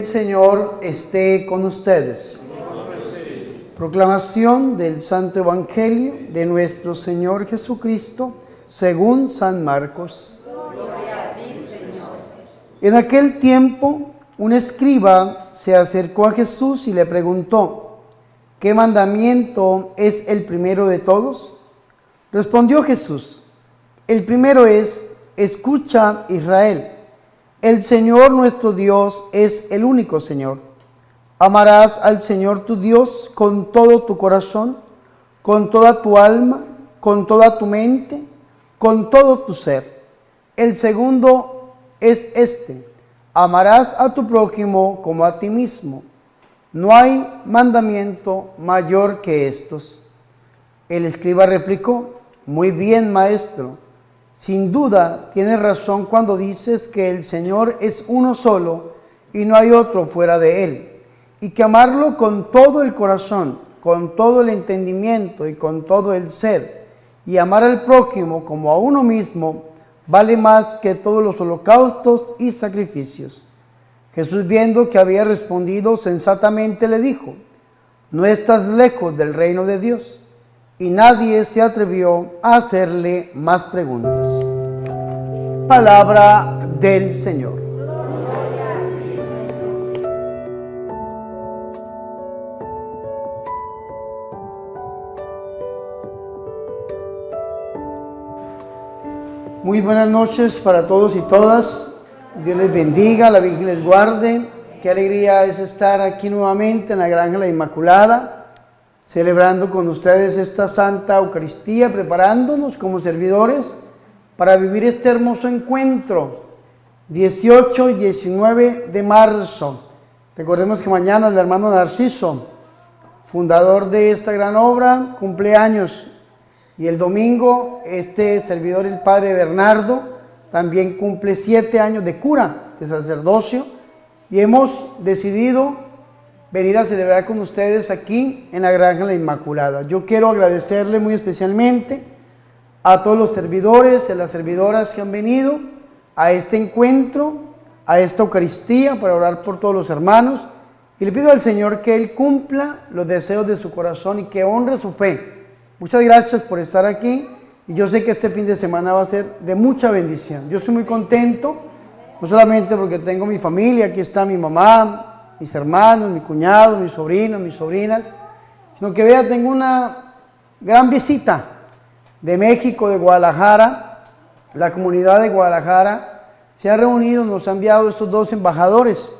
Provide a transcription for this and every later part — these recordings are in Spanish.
Señor esté con ustedes. Proclamación del Santo Evangelio de nuestro Señor Jesucristo según San Marcos. Gloria a ti, Señor. En aquel tiempo, un escriba se acercó a Jesús y le preguntó: ¿qué mandamiento es el primero de todos? Respondió Jesús: el primero es: escucha, Israel, el Señor nuestro Dios es el único Señor. Amarás al Señor tu Dios con todo tu corazón, con toda tu alma, con toda tu mente, con todo tu ser. El segundo es este: amarás a tu prójimo como a ti mismo. No hay mandamiento mayor que estos. El escriba replicó: muy bien, maestro. Sin duda tienes razón cuando dices que el Señor es uno solo y no hay otro fuera de Él, y que amarlo con todo el corazón, con todo el entendimiento y con todo el ser, y amar al prójimo como a uno mismo, vale más que todos los holocaustos y sacrificios. Jesús, viendo que había respondido sensatamente, le dijo: no estás lejos del reino de Dios. Y nadie se atrevió a hacerle más preguntas. Palabra del Señor. Muy buenas noches para todos y todas. Dios les bendiga, la Virgen les guarde. Qué alegría es estar aquí nuevamente en la Granja La Inmaculada, celebrando con ustedes esta Santa Eucaristía, preparándonos como servidores para vivir este hermoso encuentro, 18 y 19 de marzo. Recordemos que mañana el hermano Narciso, fundador de esta gran obra, cumple años. Y el domingo este servidor, el padre Bernardo, también cumple 7 años de cura, de sacerdocio. Y hemos decidido venir a celebrar con ustedes aquí en la Granja La Inmaculada. Yo quiero agradecerle muy especialmente a todos los servidores y a las servidoras que han venido a este encuentro, a esta Eucaristía, para orar por todos los hermanos. Y le pido al Señor que Él cumpla los deseos de su corazón y que honre su fe. Muchas gracias por estar aquí, y yo sé que este fin de semana va a ser de mucha bendición. Yo estoy muy contento, no solamente porque tengo mi familia, aquí está mi mamá, mis hermanos, mi cuñado, mis sobrinos, mis sobrinas, sino que vea, tengo una gran visita de México, de Guadalajara. La comunidad de Guadalajara se ha reunido, nos ha enviado estos 2 embajadores,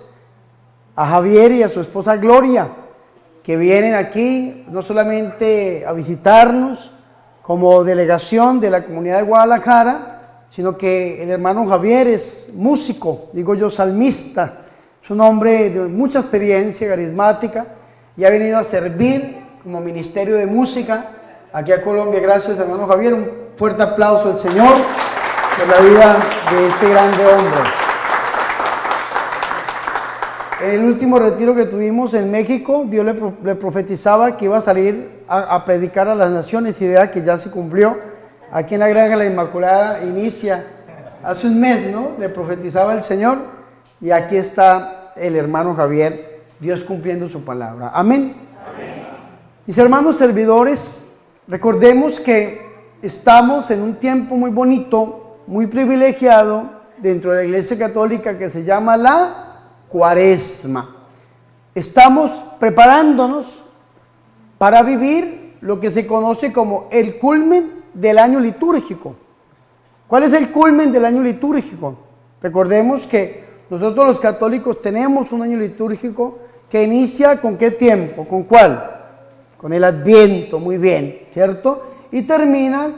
a Javier y a su esposa Gloria, que vienen aquí no solamente a visitarnos como delegación de la comunidad de Guadalajara, sino que el hermano Javier es músico, digo yo, salmista. Es un hombre de mucha experiencia carismática y ha venido a servir como ministerio de música aquí a Colombia. Gracias, hermano Javier. Un fuerte aplauso al Señor por la vida de este grande hombre. En el último retiro que tuvimos en México, Dios le profetizaba que iba a salir a predicar a las naciones, idea que ya se cumplió. Aquí en la Granja La Inmaculada inicia hace un mes, ¿no? Le profetizaba el Señor, y aquí está el hermano Javier, Dios cumpliendo su palabra. Amén. Amén. Mis hermanos servidores, recordemos que estamos en un tiempo muy bonito, muy privilegiado dentro de la Iglesia Católica, que se llama la Cuaresma. Estamos preparándonos para vivir lo que se conoce como el culmen del año litúrgico. ¿Cuál es el culmen del año litúrgico? Recordemos que nosotros los católicos tenemos un año litúrgico que inicia ¿con qué tiempo? ¿Con cuál? Con el Adviento, muy bien, ¿cierto? Y termina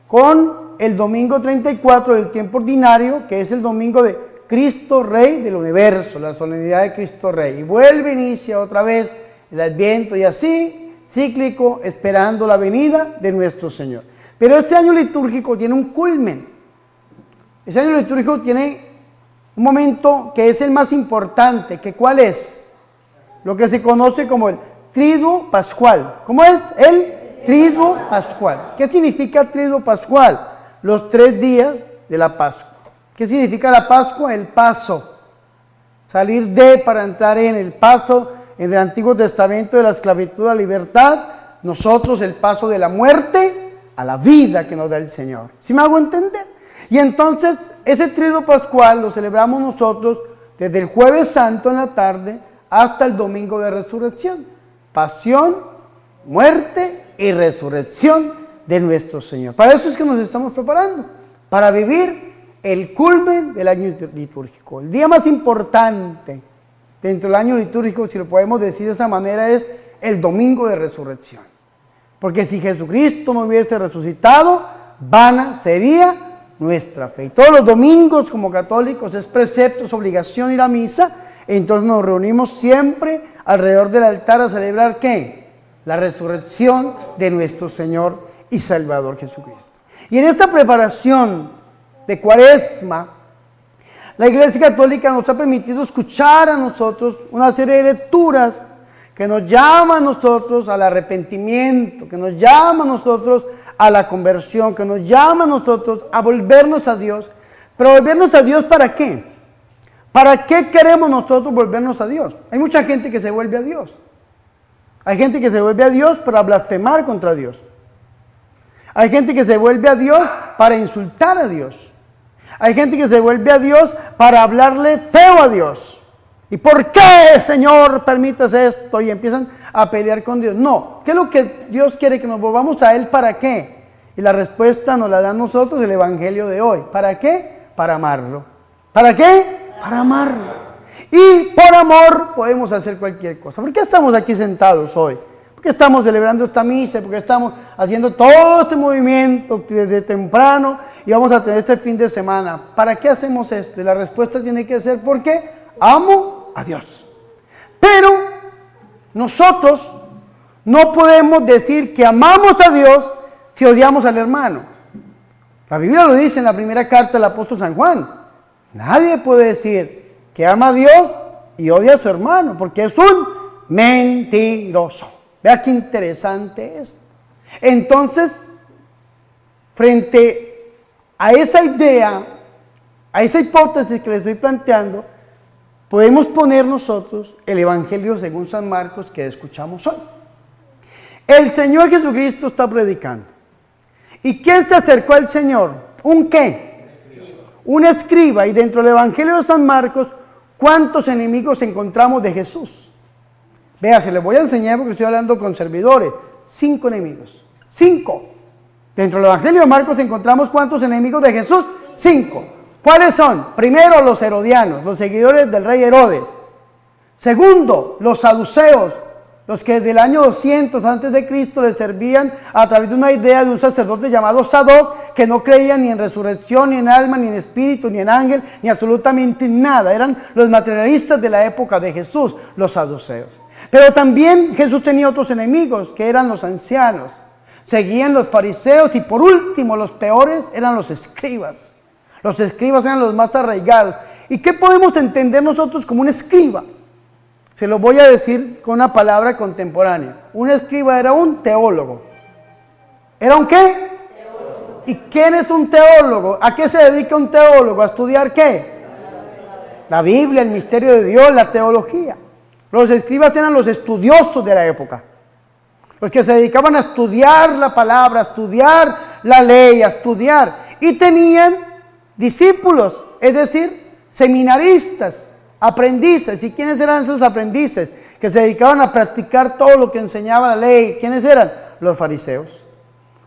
con el domingo 34 del tiempo ordinario, que es el domingo de Cristo Rey del universo, la solemnidad de Cristo Rey. Y vuelve, inicia otra vez el Adviento, y así, cíclico, esperando la venida de nuestro Señor. Pero este año litúrgico tiene un culmen. Este año litúrgico tiene un momento que es el más importante, que ¿cuál es? Lo que se conoce como el Triduo Pascual. ¿Cómo es? El Triduo Pascual. ¿Qué significa Triduo Pascual? Los 3 días de la Pascua. ¿Qué significa la Pascua? El paso. Salir de para entrar en el paso en el Antiguo Testamento de la esclavitud a la libertad. Nosotros el paso de la muerte a la vida que nos da el Señor. ¿Sí me hago entender? Y entonces ese triduo pascual lo celebramos nosotros desde el jueves santo en la tarde hasta el domingo de resurrección. Pasión, muerte y resurrección de nuestro Señor. Para eso es que nos estamos preparando, para vivir el culmen del año litúrgico. El día más importante dentro del año litúrgico, si lo podemos decir de esa manera, es el domingo de resurrección. Porque si Jesucristo no hubiese resucitado, vana sería nuestra fe. Y todos los domingos como católicos es precepto, es obligación ir a misa. Entonces nos reunimos siempre alrededor del altar a celebrar ¿qué? La resurrección de nuestro Señor y Salvador Jesucristo. Y en esta preparación de Cuaresma, la Iglesia Católica nos ha permitido escuchar a nosotros una serie de lecturas que nos llaman a nosotros al arrepentimiento, que nos llaman a nosotros a la conversión, que nos llaman a nosotros a volvernos a Dios. Pero volvernos a Dios ¿para qué? ¿Para qué queremos nosotros volvernos a Dios? Hay mucha gente que se vuelve a Dios. Hay gente que se vuelve a Dios para blasfemar contra Dios. Hay gente que se vuelve a Dios para insultar a Dios. Hay gente que se vuelve a Dios para hablarle feo a Dios. ¿Y por qué, Señor, permites esto? Y empiezan a pelear con Dios. No, ¿qué es lo que Dios quiere? Que nos volvamos a Él, ¿para qué? Y la respuesta nos la da a nosotros el Evangelio de hoy. ¿Para qué? Para amarlo. ¿Para qué? Para amarlo. Y por amor podemos hacer cualquier cosa. ¿Por qué estamos aquí sentados hoy? ¿Por qué estamos celebrando esta misa? ¿Por qué estamos haciendo todo este movimiento desde temprano y vamos a tener este fin de semana? ¿Para qué hacemos esto? Y la respuesta tiene que ser porque amo a Dios. Pero nosotros no podemos decir que amamos a Dios si odiamos al hermano. La Biblia lo dice en la primera carta del apóstol San Juan. Nadie puede decir que ama a Dios y odia a su hermano, porque es un mentiroso. Vea qué interesante es. Entonces, frente a esa idea, a esa hipótesis que les estoy planteando, podemos poner nosotros el Evangelio según San Marcos que escuchamos hoy. El Señor Jesucristo está predicando. ¿Y quién se acercó al Señor? ¿Un qué? Un escriba. Y dentro del Evangelio de San Marcos, ¿cuántos enemigos encontramos de Jesús? Vea, se les voy a enseñar porque estoy hablando con servidores. 5 enemigos. 5. Dentro del Evangelio de Marcos encontramos ¿cuántos enemigos de Jesús? 5. ¿Cuáles son? Primero, los herodianos, los seguidores del rey Herodes. Segundo, los saduceos, los que desde el año 200 antes de Cristo les servían a través de una idea de un sacerdote llamado Sadoc, que no creían ni en resurrección, ni en alma, ni en espíritu, ni en ángel, ni absolutamente nada. Eran los materialistas de la época de Jesús, los saduceos. Pero también Jesús tenía otros enemigos, que eran los ancianos. Seguían los fariseos y por último, los peores, eran los escribas. Los escribas eran los más arraigados. ¿Y qué podemos entender nosotros como un escriba? Se lo voy a decir con una palabra contemporánea. Un escriba era un teólogo. ¿Era un qué? Teólogo. ¿Y quién es un teólogo? ¿A qué se dedica un teólogo? ¿A estudiar qué? La Biblia, el misterio de Dios, la teología. Los escribas eran los estudiosos de la época. Los que se dedicaban a estudiar la palabra, a estudiar la ley, a estudiar. Y tenían discípulos, es decir, seminaristas, aprendices. ¿Y quiénes eran esos aprendices? Que se dedicaban a practicar todo lo que enseñaba la ley. ¿Quiénes eran? Los fariseos.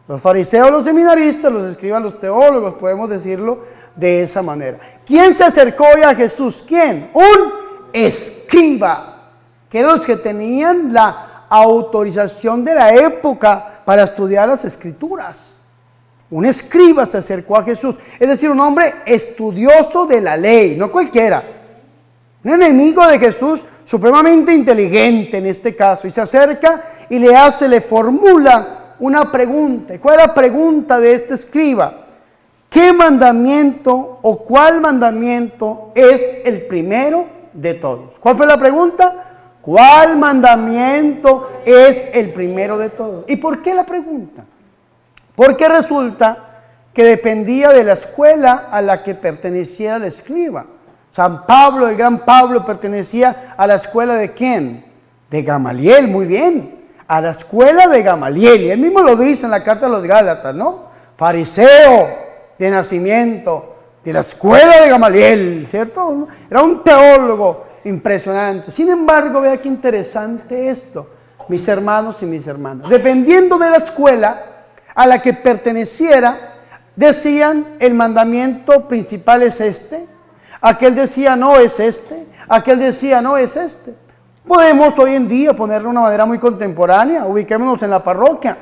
Los fariseos, los seminaristas, los escribas, los teólogos, podemos decirlo de esa manera. ¿Quién se acercó hoy a Jesús? ¿Quién? Un escriba, que eran los que tenían la autorización de la época para estudiar las escrituras. Un escriba se acercó a Jesús, es decir, un hombre estudioso de la ley, no cualquiera. Un enemigo de Jesús, supremamente inteligente en este caso, y se acerca y le formula una pregunta. ¿Cuál es la pregunta de este escriba? ¿Qué mandamiento o cuál mandamiento es el primero de todos? ¿Cuál fue la pregunta? ¿Cuál mandamiento es el primero de todos? ¿Y por qué la pregunta? Porque resulta que dependía de la escuela a la que perteneciera el escriba. San Pablo, el gran Pablo, pertenecía a la escuela ¿de quién? De Gamaliel, muy bien. A la escuela de Gamaliel. Y él mismo lo dice en la carta a los Gálatas, ¿no? Fariseo de nacimiento, de la escuela de Gamaliel, ¿cierto? Era un teólogo impresionante. Sin embargo, vea qué interesante esto, mis hermanos y mis hermanas. Dependiendo de la escuela a la que perteneciera, decían el mandamiento principal es este, aquel decía no es este, aquel decía no es este. Podemos hoy en día ponerlo de una manera muy contemporánea, ubiquémonos en la parroquia,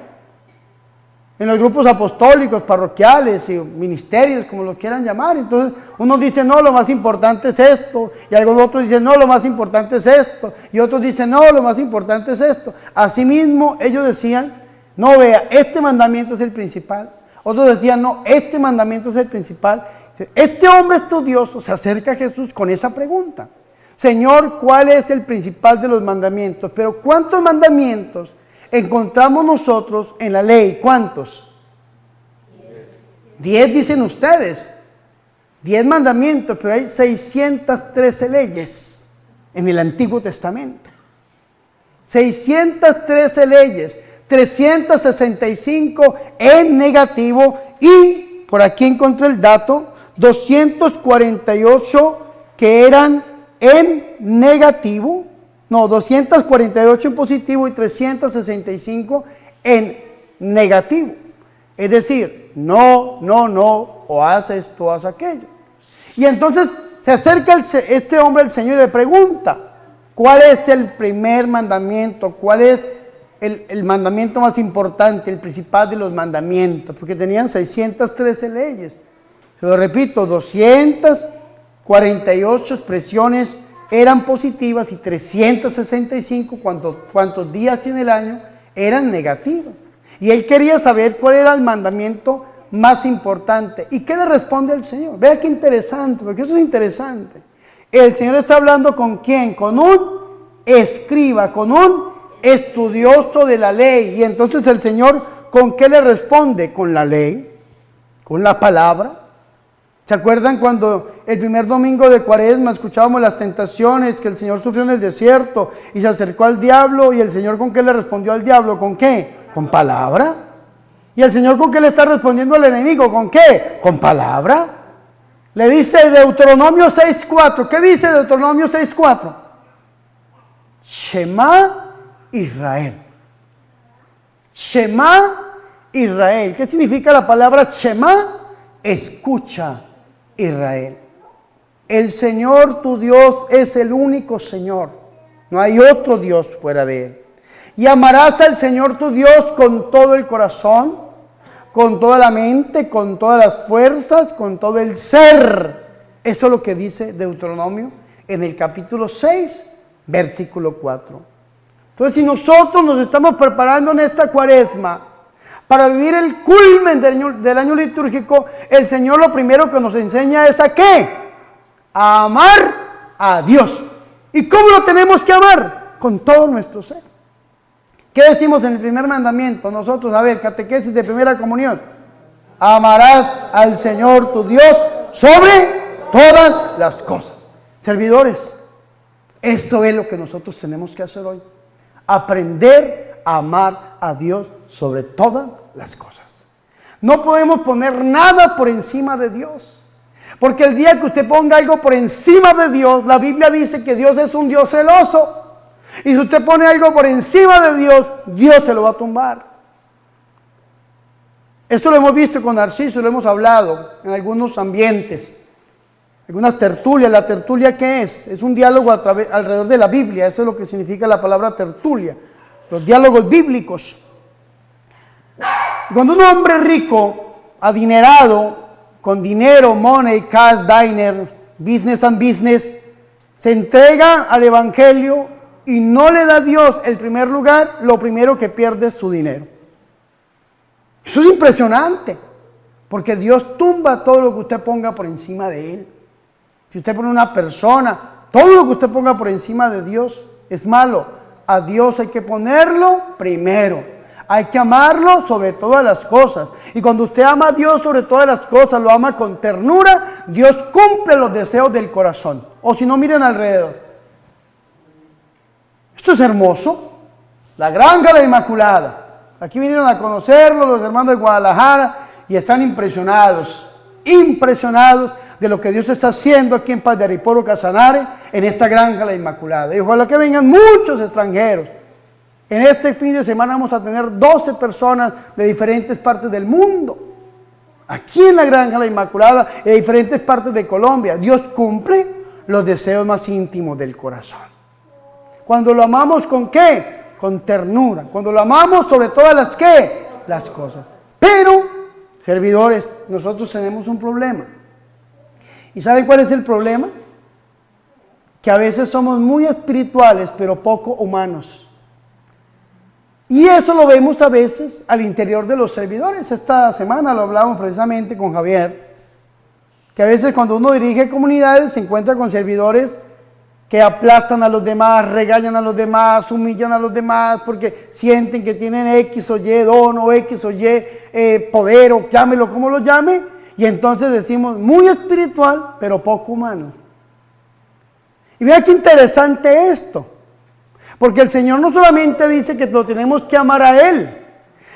en los grupos apostólicos, parroquiales y ministerios, como lo quieran llamar. Entonces uno dice no, lo más importante es esto, y algunos otros dicen no, lo más importante es esto, y otros dicen no, lo más importante es esto. Asimismo ellos decían, no, vea, este mandamiento es el principal. Otros decían no, este mandamiento es el principal. Este hombre estudioso se acerca a Jesús con esa pregunta: Señor, ¿cuál es el principal de los mandamientos? Pero ¿cuántos mandamientos encontramos nosotros en la ley? ¿Cuántos? 10 dicen ustedes. 10 mandamientos, pero hay 613 leyes en el Antiguo Testamento. 613 leyes, 365 en negativo y, por aquí encontré el dato, 248 que eran en negativo, no, 248 en positivo y 365 en negativo. Es decir, no, o haz esto, o haz aquello. Y entonces se acerca este hombre al Señor y le pregunta, ¿cuál es el primer mandamiento? ¿Cuál es el mandamiento más importante, el principal de los mandamientos? Porque tenían 613 leyes. Se lo repito, 248 expresiones eran positivas y 365, cuantos días tiene el año, eran negativas. Y él quería saber cuál era el mandamiento más importante. ¿Y qué le responde el Señor? Vea qué interesante, porque eso es interesante. El Señor está hablando ¿con quién? Con un escriba, con un estudioso de la ley. Y entonces el Señor, ¿con qué le responde? Con la ley, con la palabra. ¿Se acuerdan cuando el primer domingo de Cuaresma escuchábamos las tentaciones que el Señor sufrió en el desierto y se acercó al diablo? ¿Y el Señor con qué le respondió al diablo? ¿Con qué? Con palabra. ¿Y el Señor con qué le está respondiendo al enemigo? ¿Con qué? Con palabra. Le dice Deuteronomio 6:4. ¿Qué dice Deuteronomio 6:4? Shema Israel. Shema Israel. ¿Qué significa la palabra Shema? Escucha, Israel. El Señor tu Dios es el único Señor. No hay otro Dios fuera de Él. Y amarás al Señor tu Dios con todo el corazón, con toda la mente, con todas las fuerzas, con todo el ser. Eso es lo que dice Deuteronomio en el capítulo 6, versículo 4. Entonces, si nosotros nos estamos preparando en esta Cuaresma para vivir el culmen del año litúrgico, el Señor lo primero que nos enseña es ¿a qué? A amar a Dios. ¿Y cómo lo tenemos que amar? Con todo nuestro ser. ¿Qué decimos en el primer mandamiento? Nosotros, a ver, catequesis de primera comunión. Amarás al Señor tu Dios sobre todas las cosas. Servidores, eso es lo que nosotros tenemos que hacer hoy. Aprender a amar a Dios sobre todas las cosas. No podemos poner nada por encima de Dios, porque el día que usted ponga algo por encima de Dios, la Biblia dice que Dios es un Dios celoso, y si usted pone algo por encima de Dios, Dios se lo va a tumbar. Esto lo hemos visto con Narciso, lo hemos hablado en algunos ambientes, algunas tertulias. ¿La tertulia qué es? Es un diálogo alrededor de la Biblia. Eso es lo que significa la palabra tertulia, los diálogos bíblicos. Cuando un hombre rico, adinerado, con dinero, money, cash, diner, business and business, se entrega al evangelio y no le da a Dios el primer lugar, lo primero que pierde es su dinero. Eso es impresionante, porque Dios tumba todo lo que usted ponga por encima de Él. Si usted pone una persona, todo lo que usted ponga por encima de Dios es malo. A Dios hay que ponerlo primero. Hay que amarlo sobre todas las cosas. Y cuando usted ama a Dios sobre todas las cosas, lo ama con ternura, Dios cumple los deseos del corazón. O si no, miren alrededor. Esto es hermoso. La Granja La Inmaculada. Aquí vinieron a conocerlo los hermanos de Guadalajara y están impresionados de lo que Dios está haciendo aquí en Paz de Ariporo, Casanare, en esta Granja La Inmaculada. Y ojalá que vengan muchos extranjeros. En este fin de semana vamos a tener 12 personas de diferentes partes del mundo. Aquí en la Granja La Inmaculada, en diferentes partes de Colombia. Dios cumple los deseos más íntimos del corazón. Cuando lo amamos, ¿con qué? Con ternura. Cuando lo amamos sobre todas las ¿qué? Las cosas. Pero, servidores, nosotros tenemos un problema. ¿Y saben cuál es el problema? Que a veces somos muy espirituales, pero poco humanos. Y eso lo vemos a veces al interior de los servidores. Esta semana lo hablamos precisamente con Javier, que a veces cuando uno dirige comunidades se encuentra con servidores que aplastan a los demás, regañan a los demás, humillan a los demás porque sienten que tienen X o Y don o X o Y poder o llámelo como lo llame, y entonces decimos muy espiritual pero poco humano. Y vea qué interesante esto, porque el Señor no solamente dice que lo tenemos que amar a Él,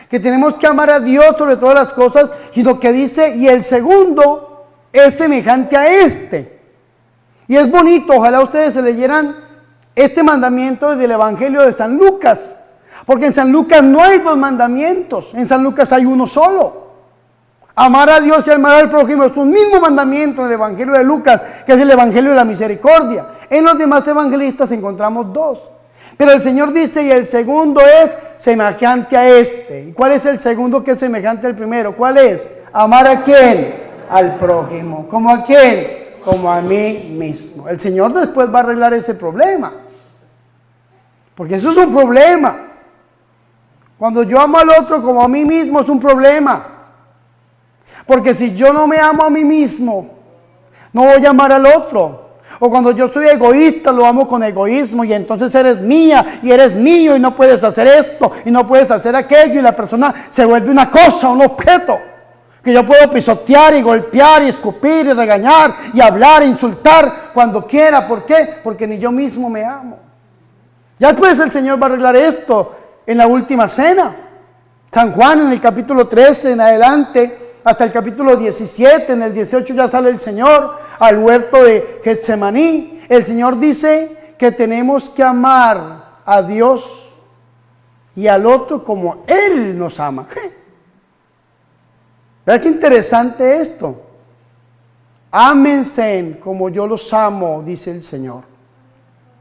que tenemos que amar a Dios sobre todas las cosas, sino que dice, y el segundo es semejante a este. Y es bonito, ojalá ustedes se leyeran este mandamiento desde el Evangelio de San Lucas, porque en San Lucas no hay dos mandamientos, en San Lucas hay uno solo. Amar a Dios y amar al prójimo es un mismo mandamiento en el Evangelio de Lucas, que es el Evangelio de la misericordia. En los demás evangelistas encontramos dos. Pero el Señor dice, y el segundo es semejante a este. ¿Y cuál es el segundo que es semejante al primero? ¿Cuál es? ¿Amar a quién? Al prójimo. ¿Cómo a quién? Como a mí mismo. El Señor después va a arreglar ese problema. Porque eso es un problema. Cuando yo amo al otro como a mí mismo es un problema. Porque si yo no me amo a mí mismo, no voy a amar al otro. O cuando yo soy egoísta, lo amo con egoísmo y entonces eres mía y eres mío y no puedes hacer esto y no puedes hacer aquello y la persona se vuelve una cosa, un objeto que yo puedo pisotear y golpear y escupir y regañar y hablar e insultar cuando quiera. ¿Por qué? Porque ni yo mismo me amo. Ya después el Señor va a arreglar esto en la última cena. San Juan en el capítulo 13 en adelante hasta el capítulo 17, en el 18 ya sale el Señor al huerto de Getsemaní. El Señor dice que tenemos que amar a Dios y al otro como Él nos ama. Vean qué interesante esto. Ámense como yo los amo, dice el Señor.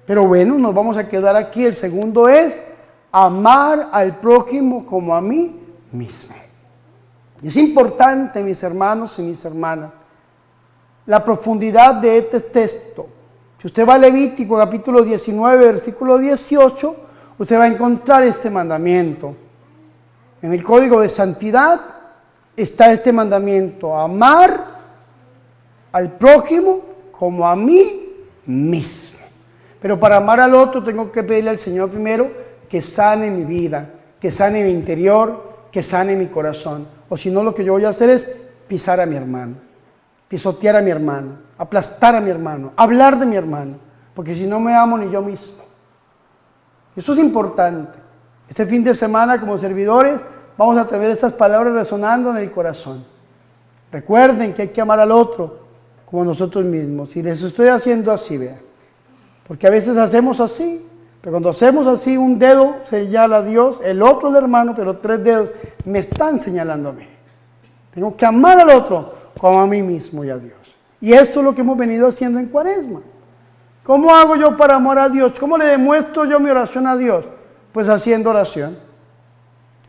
Pero bueno, nos vamos a quedar aquí. El segundo es amar al prójimo como a mí mismo. Y es importante, mis hermanos y mis hermanas, la profundidad de este texto. Si usted va a Levítico capítulo 19, versículo 18, usted va a encontrar este mandamiento. En el código de santidad está este mandamiento: amar al prójimo como a mí mismo. Pero para amar al otro tengo que pedirle al Señor primero que sane mi vida, que sane mi interior, que sane mi corazón. O si no, lo que yo voy a hacer es pisar a mi hermano, pisotear a mi hermano, aplastar a mi hermano, hablar de mi hermano, porque si no me amo ni yo mismo. Eso es importante. Este fin de semana como servidores vamos a tener estas palabras resonando en el corazón. Recuerden que hay que amar al otro como nosotros mismos. Y les estoy haciendo así, vean. Porque a veces hacemos así, pero cuando hacemos así, un dedo señala a Dios, el otro al hermano, pero 3 dedos me están señalando a mí. Tengo que amar al otro como a mí mismo y a Dios. Y esto es lo que hemos venido haciendo en Cuaresma. ¿Cómo hago yo para amar a Dios? ¿Cómo le demuestro yo mi oración a Dios? Pues haciendo oración.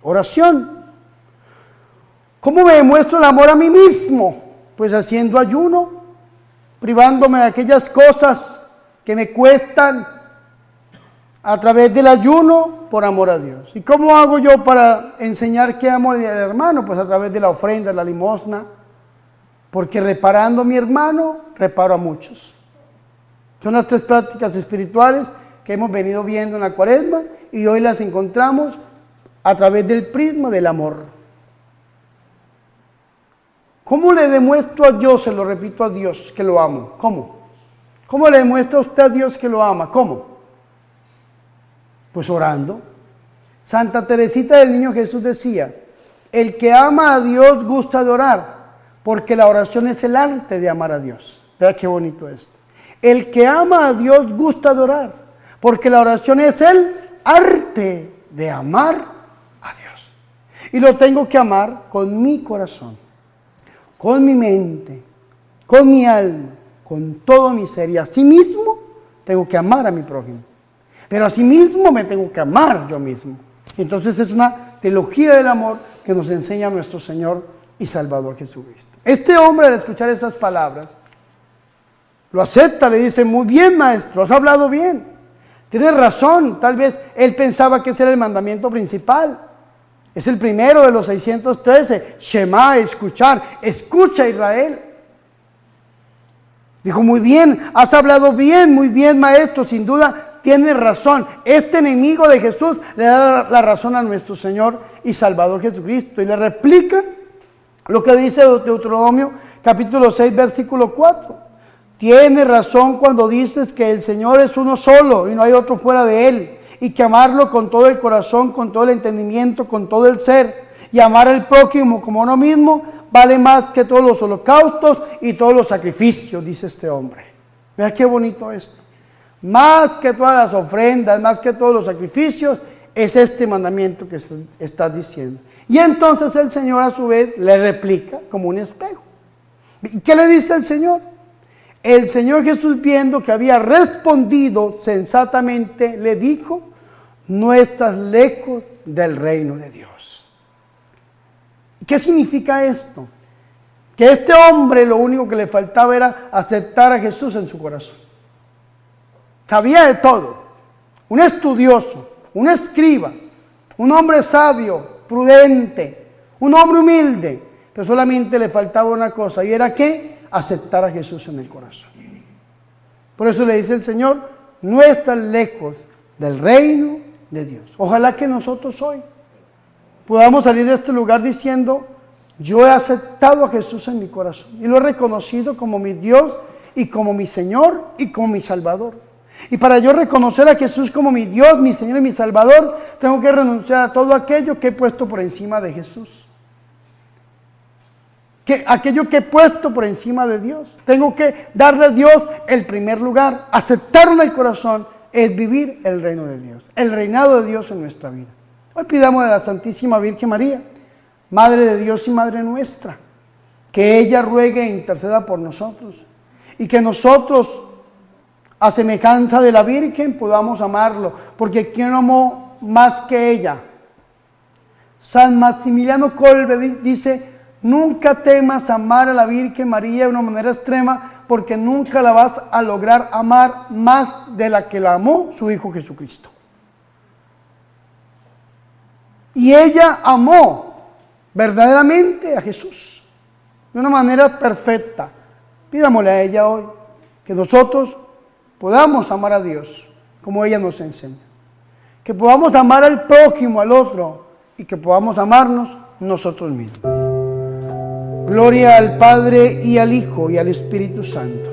Oración. ¿Cómo me demuestro el amor a mí mismo? Pues haciendo ayuno, privándome de aquellas cosas que me cuestan a través del ayuno por amor a Dios. ¿Y cómo hago yo para enseñar que amo al hermano? Pues a través de la ofrenda, la limosna, porque reparando a mi hermano, reparo a muchos. Son las 3 prácticas espirituales que hemos venido viendo en la Cuaresma y hoy las encontramos a través del prisma del amor. ¿Cómo le demuestro a Dios, se lo repito a Dios, que lo amo? ¿Cómo? ¿Cómo le demuestra usted a Dios que lo ama? ¿Cómo? Pues orando. Santa Teresita del Niño Jesús decía, el que ama a Dios gusta de orar, porque la oración es el arte de amar a Dios. Vea qué bonito esto. El que ama a Dios gusta de orar, porque la oración es el arte de amar a Dios. Y lo tengo que amar con mi corazón, con mi mente, con mi alma, con todo mi ser. Y asimismo tengo que amar a mi prójimo. Pero asimismo me tengo que amar yo mismo. Entonces es una teología del amor que nos enseña nuestro Señor y Salvador Jesucristo. Este hombre, al escuchar esas palabras, lo acepta, le dice, muy bien, maestro, has hablado bien. Tienes razón, tal vez él pensaba que ese era el mandamiento principal. Es el primero de los 613, Shema, escuchar, escucha Israel. Dijo, muy bien, has hablado bien, muy bien, maestro, sin duda tienes razón. Este enemigo de Jesús le da la razón a nuestro Señor y Salvador Jesucristo y le replica lo que dice Deuteronomio capítulo 6, versículo 4. Tienes razón cuando dices que el Señor es uno solo y no hay otro fuera de Él, y que amarlo con todo el corazón, con todo el entendimiento, con todo el ser, y amar al prójimo como uno mismo, vale más que todos los holocaustos y todos los sacrificios, dice este hombre. Vea qué bonito esto. Más que todas las ofrendas, más que todos los sacrificios, es este mandamiento que estás diciendo. Y entonces el Señor a su vez le replica como un espejo. ¿Y qué le dice el Señor? El Señor Jesús, viendo que había respondido sensatamente, le dijo, no estás lejos del reino de Dios. ¿Qué significa esto? Que este hombre lo único que le faltaba era aceptar a Jesús en su corazón. Sabía de todo, un estudioso, un escriba, un hombre sabio, prudente, un hombre humilde, pero solamente le faltaba una cosa, y era ¿qué? Aceptar a Jesús en el corazón. Por eso le dice el Señor, no estás lejos del reino de Dios. Ojalá que nosotros hoy podamos salir de este lugar diciendo, yo he aceptado a Jesús en mi corazón y lo he reconocido como mi Dios y como mi Señor y como mi Salvador. Y para yo reconocer a Jesús como mi Dios, mi Señor y mi Salvador, tengo que renunciar a todo aquello que he puesto por encima de Jesús. Aquello que he puesto por encima de Dios. Tengo que darle a Dios el primer lugar. Aceptarlo en el corazón es vivir el reino de Dios, el reinado de Dios en nuestra vida. Hoy pidamos a la Santísima Virgen María, Madre de Dios y Madre nuestra, que ella ruegue e interceda por nosotros y que nosotros, a semejanza de la Virgen, podamos amarlo, porque ¿quién amó más que ella? San Maximiliano Kolbe dice, nunca temas amar a la Virgen María de una manera extrema, porque nunca la vas a lograr amar más de la que la amó su Hijo Jesucristo. Y ella amó verdaderamente a Jesús de una manera perfecta. Pidámosle a ella hoy que nosotros podamos amar a Dios como ella nos enseña, que podamos amar al prójimo, al otro, y que podamos amarnos nosotros mismos. Gloria al Padre y al Hijo y al Espíritu Santo.